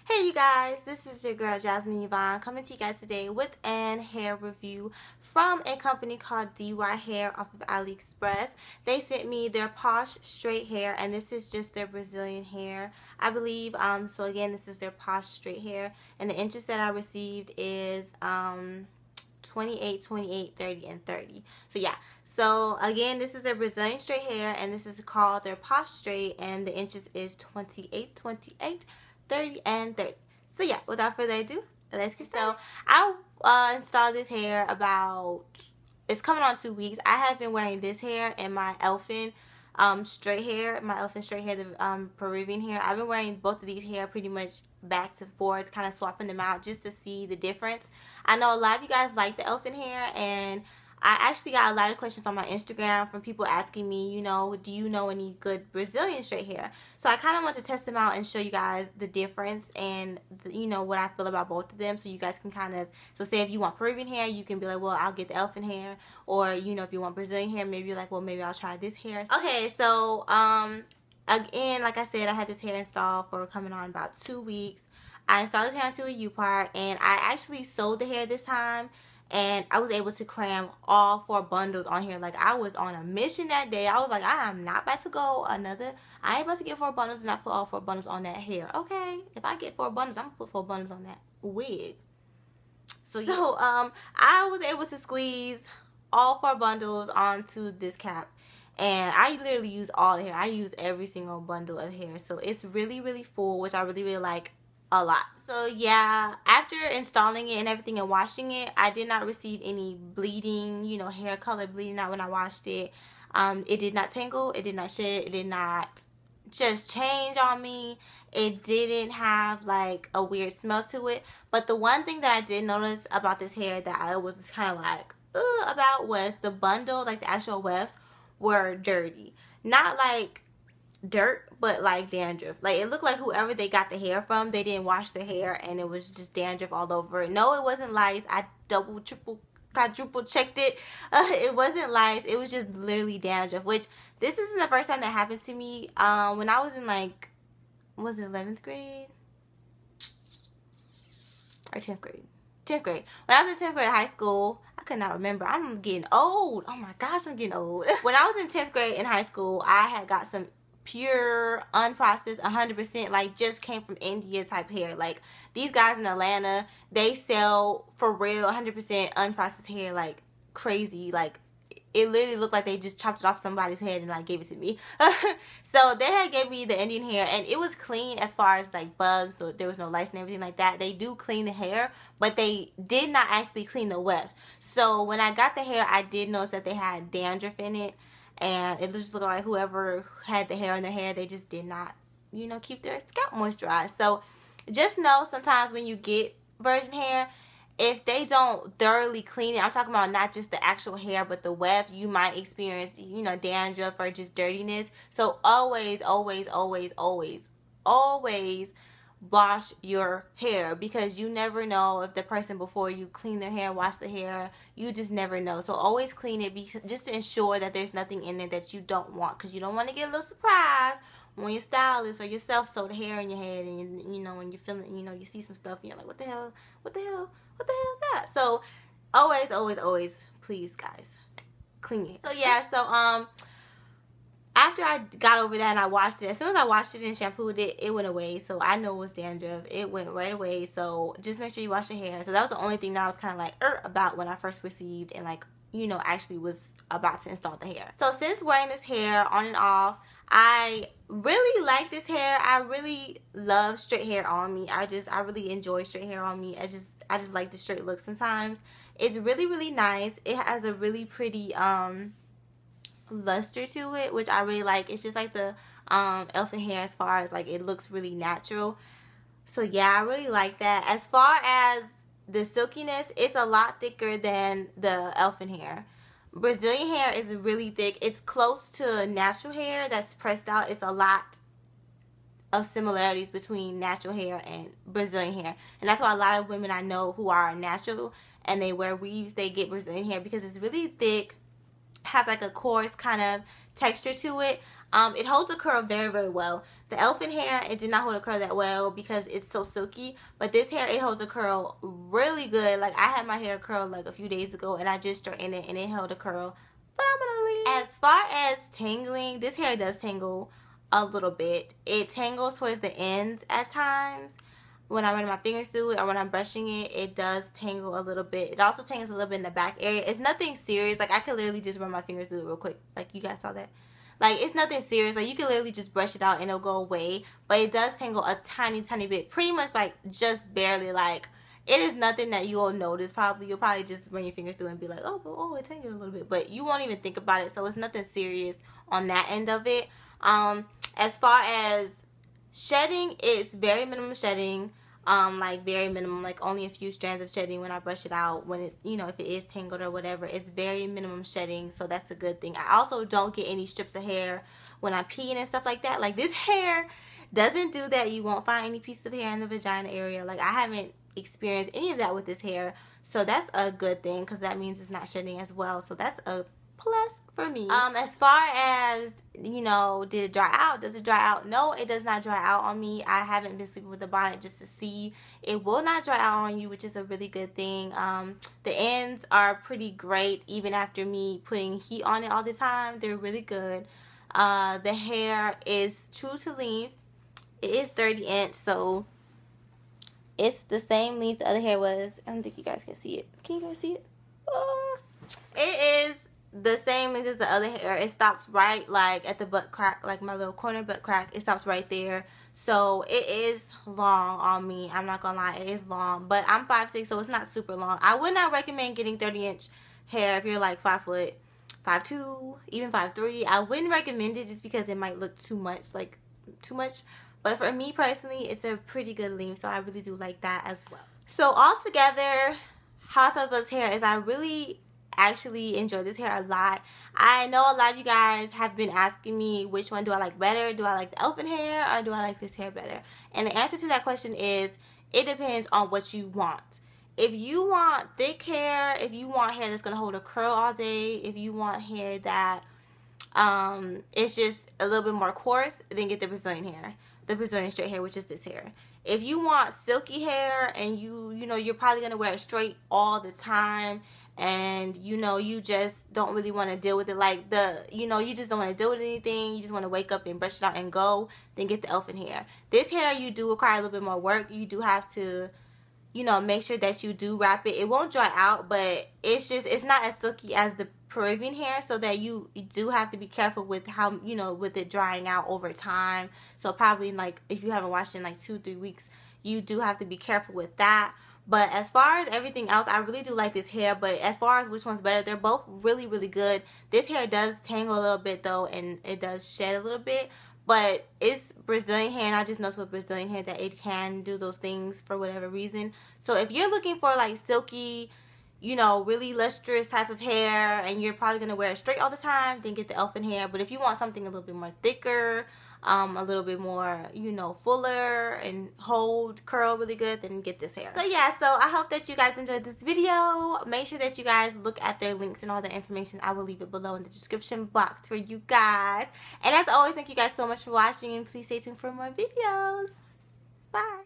Hey you guys, this is your girl Jasmine Yvonne coming to you guys today with an hair review from a company called DY Hair off of AliExpress. They sent me their Posh straight hair, and this is just their Brazilian hair, I believe. So again, this is their Posh straight hair, and the inches that I received is 28, 28, 30, and 30. So yeah, so again, this is their Brazilian straight hair, and this is called their Posh straight, and the inches is 28, 28, 30, and 30. So yeah, without further ado, let's get started. So I installed this hair about, it's coming on 2 weeks. I have been wearing this hair and my elfin straight hair, the Peruvian hair. I've been wearing both of these hair pretty much back to forth, kind of swapping them out just to see the difference. I know a lot of you guys like the elfin hair, and I actually got a lot of questions on my Instagram from people asking me, you know, do you know any good Brazilian straight hair? So I kind of want to test them out and show you guys the difference and, you know, what I feel about both of them, so you guys can kind of, so say if you want Peruvian hair, you can be like, well, I'll get the elfin hair. Or, you know, if you want Brazilian hair, maybe you're like, well, maybe I'll try this hair. Okay, so, again, like I said, I had this hair installed for coming on about 2 weeks. I installed this hair into a U-part, and I actually sewed the hair this time. And I was able to cram all 4 bundles on here. Like, I was on a mission that day. I was like, I am not about to go I ain't about to get 4 bundles and I put all 4 bundles on that hair. Okay, if I get 4 bundles, I'm gonna put 4 bundles on that wig. So yeah. I was able to squeeze all 4 bundles onto this cap. And I literally use all the hair. I use every single bundle of hair. So it's really, really full, which I really, really like a lot. So yeah, after installing it and everything and washing it, I did not receive any bleeding, you know, hair color bleeding out when I washed it. It did not tingle, it did not shed, it did not just change on me. It didn't have like a weird smell to it. But the one thing that I did notice about this hair that I was kind of like about was the bundle, like the actual wefts were dirty. Not like dirt, but like dandruff. Like, it looked like whoever they got the hair from, they didn't wash the hair and it was just dandruff all over it. No, it wasn't lice. I double, triple, quadruple checked it. It wasn't lice. It was just literally dandruff, which this isn't the first time that happened to me. When I was in, like, was it 11th grade or 10th grade? 10th grade. When I was in 10th grade of high school, I could not remember. I'm getting old. Oh my gosh, I'm getting old. When I was in 10th grade in high school, I had got some pure, unprocessed, 100%, like, just came from India type hair. Like, these guys in Atlanta, they sell for real 100% unprocessed hair like crazy. Like, it literally looked like they just chopped it off somebody's head and like gave it to me. So they had gave me the Indian hair, and it was clean as far as like bugs. There was no lice and everything like that. They do clean the hair, but they did not actually clean the wefts. So when I got the hair, I did notice that they had dandruff in it. And it just looked like whoever had the hair in their hair, they just did not, you know, keep their scalp moisturized. So just know sometimes when you get virgin hair, if they don't thoroughly clean it, I'm talking about not just the actual hair, but the weft, you might experience, you know, dandruff or just dirtiness. So always, always, always, always, always wash your hair, because you never know if the person before you clean their hair, wash the hair, you just never know. So always clean it, just to ensure that there's nothing in it that you don't want, because you don't want to get a little surprise when your stylist or yourself sew the hair in your head, and you know, when you're feeling, you know, you see some stuff and you're like, what the hell is that? So always, always, always, please guys, clean it. So yeah, so after I got over that and I washed it, as soon as I washed it and shampooed it, it went away. So I know it was dandruff. It went right away. So just make sure you wash your hair. So that was the only thing that I was kind of like about when I first received and, like, you know, actually was about to install the hair. So since wearing this hair on and off, I really like this hair. I really love straight hair on me. I really enjoy straight hair on me. I just like the straight look sometimes. It's really, really nice. It has a really pretty luster to it, which I really like. It's just like the elfin hair, as far as like it looks really natural. So yeah, I really like that. As far as the silkiness, it's a lot thicker than the elfin hair. Brazilian hair is really thick. It's close to natural hair that's pressed out. It's a lot of similarities between natural hair and Brazilian hair, and that's why a lot of women I know who are natural and they wear weaves, they get Brazilian hair, because it's really thick, has like a coarse kind of texture to it. It holds a curl very, very well. The elephant hair, it did not hold a curl that well because it's so silky. But this hair, it holds a curl really good. Like, I had my hair curled like a few days ago, and I just straightened it, and it held a curl phenomenally. As far as tangling, this hair does tangle a little bit. It tangles towards the ends at times. When I run my fingers through it or when I'm brushing it, it does tangle a little bit. It also tangles a little bit in the back area. It's nothing serious. Like, I could literally just run my fingers through it real quick. Like, you guys saw that? Like, it's nothing serious. Like, you can literally just brush it out and it'll go away. But it does tangle a tiny, tiny bit. Pretty much, like, just barely. Like, it is nothing that you'll notice probably. You'll probably just run your fingers through and be like, oh, it tangled a little bit. But you won't even think about it. So, it's nothing serious on that end of it. As far as shedding, it's very minimum shedding. Like very minimum, like only a few strands of shedding when I brush it out. When it's, you know, if it is tangled or whatever, it's very minimum shedding, so that's a good thing. I also don't get any strips of hair when I'm peeing and stuff like that. Like, this hair doesn't do that. You won't find any pieces of hair in the vagina area. Like, I haven't experienced any of that with this hair, so that's a good thing because that means it's not shedding as well. So that's a plus for me. As far as, you know, did it dry out? Does it dry out? No, it does not dry out on me. I haven't been sleeping with the bonnet just to see. It will not dry out on you, which is a really good thing. The ends are pretty great even after me putting heat on it all the time. They're really good. The hair is true to length. It is 30 inch, so it's the same length the other hair was. I don't think you guys can see it. Can you guys see it? It is the same length as the other hair. It stops right like at the butt crack, like my little corner butt crack. It stops right there. So it is long on me. I'm not gonna lie, it is long. But I'm 5'6", so it's not super long. I would not recommend getting 30-inch hair if you're like 5 foot, 5'2", even 5'3". I wouldn't recommend it just because it might look too much, like too much. But for me personally, it's a pretty good length, so I really do like that as well. So altogether, how I felt about this hair is I really actually enjoy this hair a lot. I know a lot of you guys have been asking me which one do I like better. Do I like the elephant hair or do I like this hair better? And the answer to that question is it depends on what you want. If you want thick hair, if you want hair that's going to hold a curl all day, if you want hair that it's just a little bit more coarse, then get the Brazilian hair. The Brazilian straight hair, which is this hair. If you want silky hair and you know you're probably going to wear it straight all the time, and you know you just don't really want to deal with it, like you just don't want to deal with anything, you just want to wake up and brush it out and go, then get the elephant hair. This hair, you do require a little bit more work. You do have to, you know, make sure that you do wrap it. It won't dry out, but it's not as silky as the Peruvian hair, so that you do have to be careful with how, you know, with it drying out over time. So probably like if you haven't washed it in like 2-3 weeks, you do have to be careful with that. But as far as everything else, I really do like this hair. But as far as which one's better, they're both really, really good. This hair does tangle a little bit though, and it does shed a little bit. But it's Brazilian hair, and I just noticed with Brazilian hair that it can do those things for whatever reason. So if you're looking for like silky, you know, really lustrous type of hair, and you're probably going to wear it straight all the time, then get the elephant hair. But if you want something a little bit more thicker, a little bit more, you know, fuller and hold curl really good, then get this hair. So yeah, so I hope that you guys enjoyed this video. Make sure that you guys look at their links and all the information. I will leave it below in the description box for you guys. And as always, thank you guys so much for watching, and please stay tuned for more videos. Bye.